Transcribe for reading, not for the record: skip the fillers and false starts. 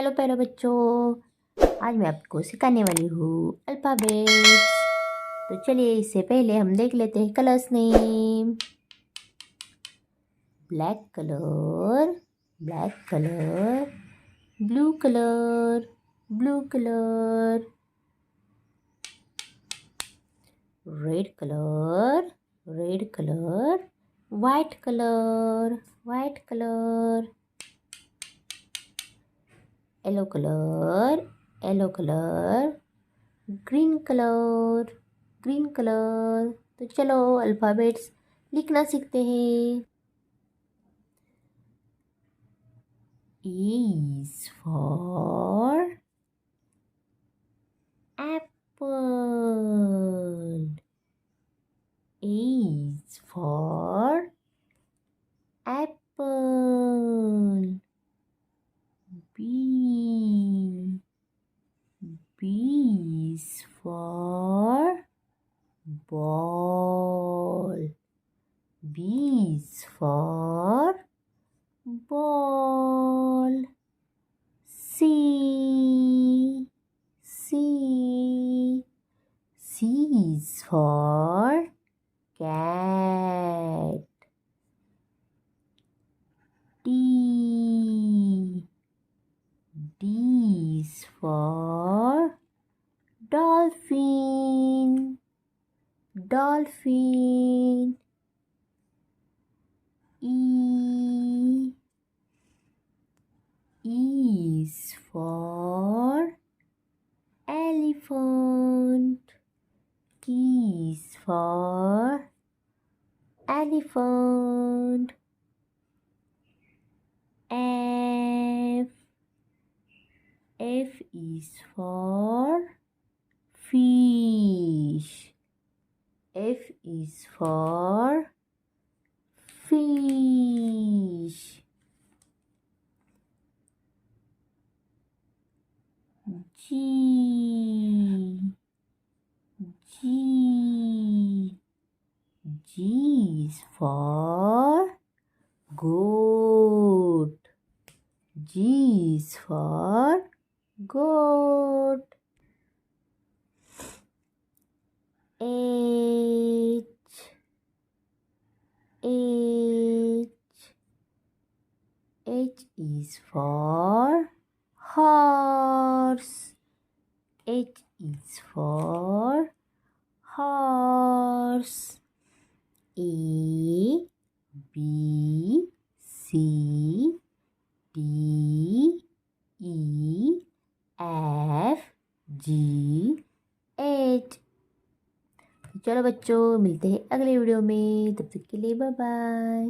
Hello प्यारे बच्चों, आज मैं आपको सिखाने वाली हूँ अल्फ़ाबेट्स। तो चलिए इससे पहले हम देख लेते हैं colours name. Black colour, black colour, blue colour, blue colour, red colour, red colour, white colour, white colour, yellow colour, yellow colour, green colour, green colour. तो चलो अल्फ़ाबेट्स लिखना सीखते हैं। A is for apple. A is for apple. B is for ball. B is for ball. C is for cat. D is for dolphin. Dolphin. E is for elephant. E is for elephant. F is for fish. F is for fish. G is for goat. G is for goat. H is for horse. H is for horse. A, B, C, D, E, F, G, H। चलो बच्चों, मिलते हैं अगले video में। तब तक के लिए बाय बाय।